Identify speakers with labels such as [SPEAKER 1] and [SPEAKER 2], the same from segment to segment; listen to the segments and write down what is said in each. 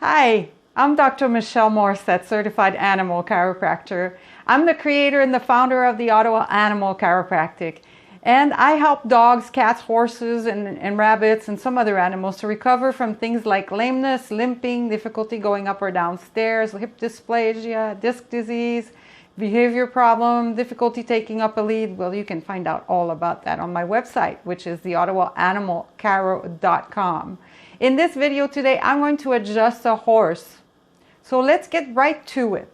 [SPEAKER 1] Hi, I'm Dr. Michelle Morissette, certified animal chiropractor. I'm the creator and the founder of the Ottawa Animal Chiropractic. And I help dogs, cats, horses, and rabbits and some other animals to recover from things like lameness, limping, difficulty going up or down stairs, hip dysplasia, disc disease, behavior problem, difficulty taking up a lead. Well, you can find out all about that on my website, which is the ottawaanimalchiro.com. In this video today, I'm going to adjust a horse. So let's get right to it.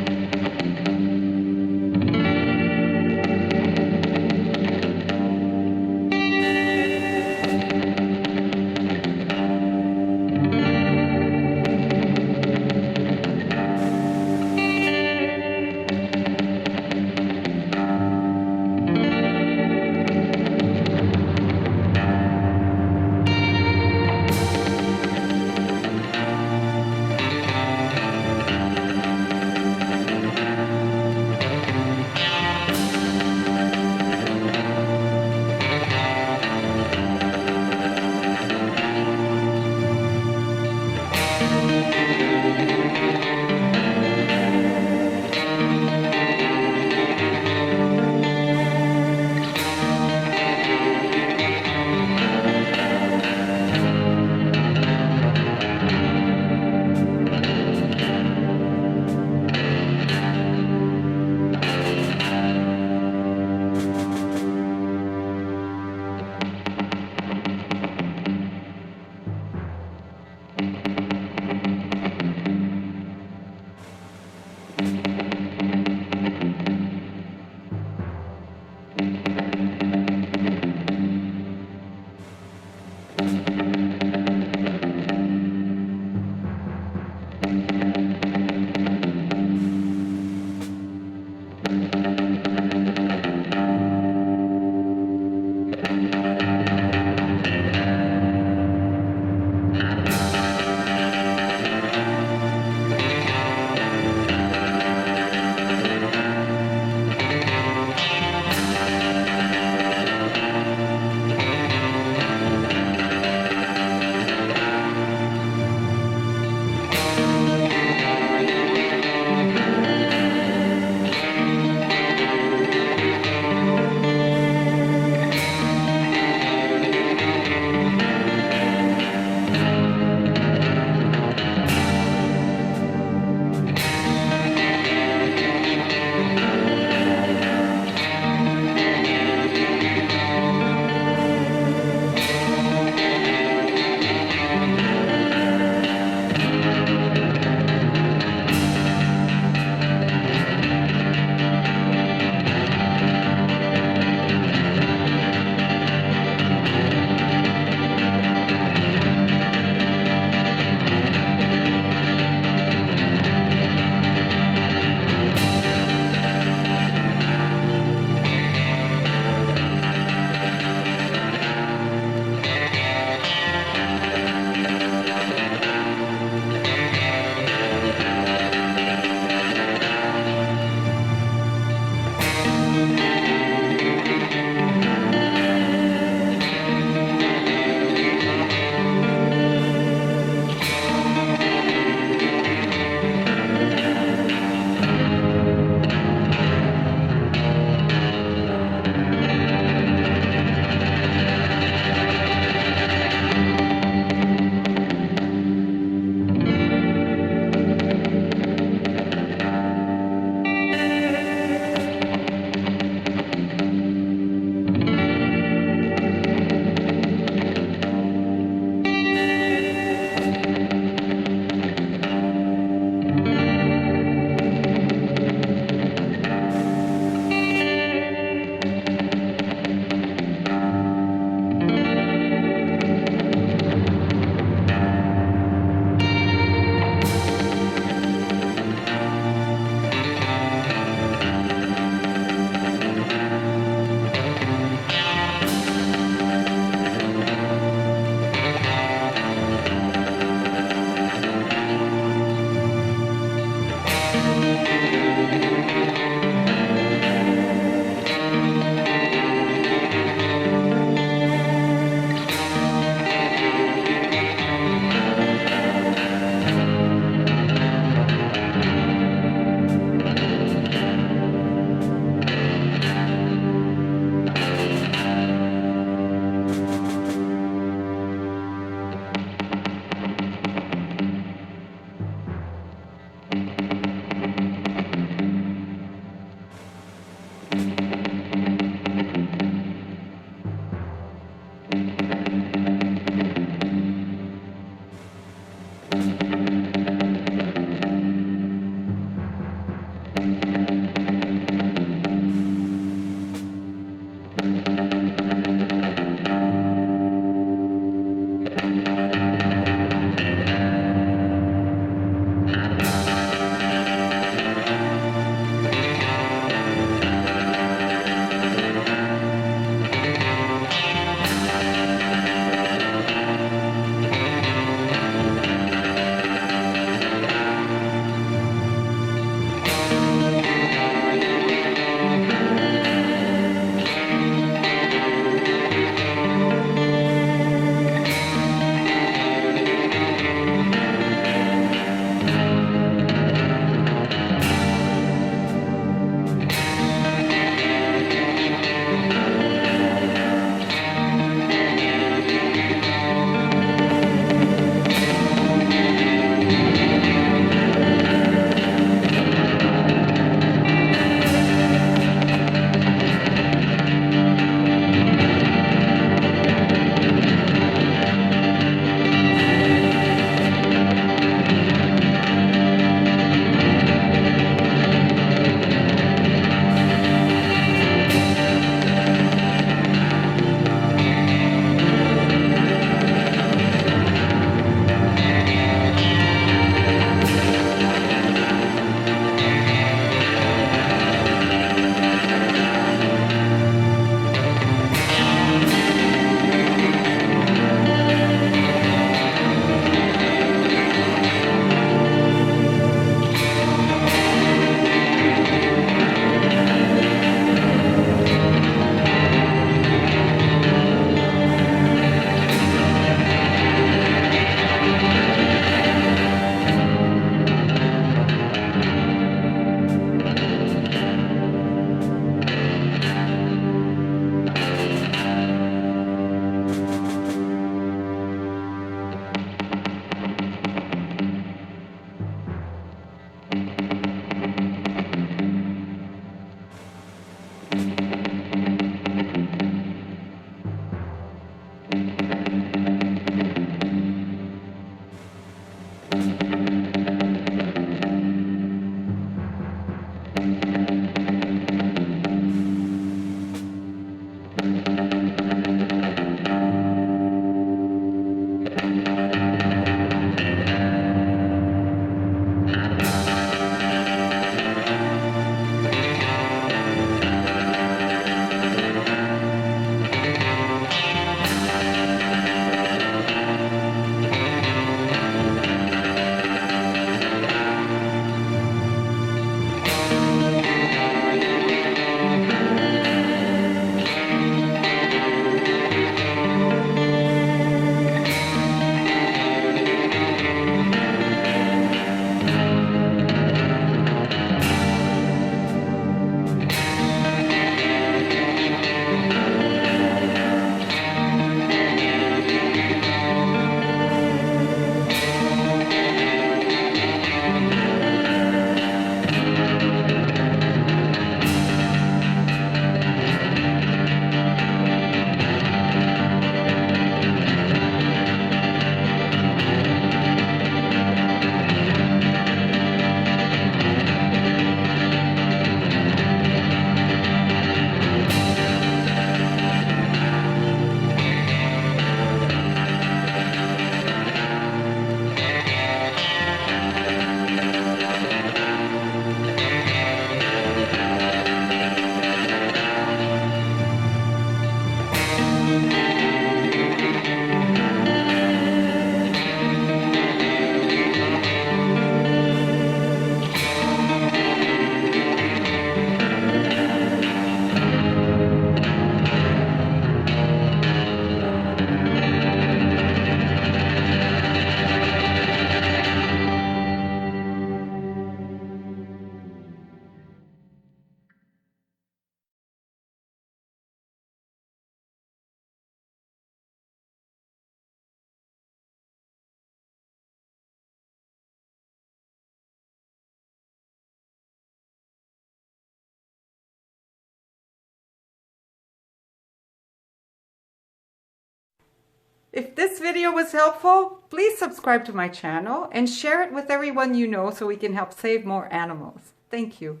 [SPEAKER 1] If this video was helpful, please subscribe to my channel and share it with everyone you know so we can help save more animals. Thank you.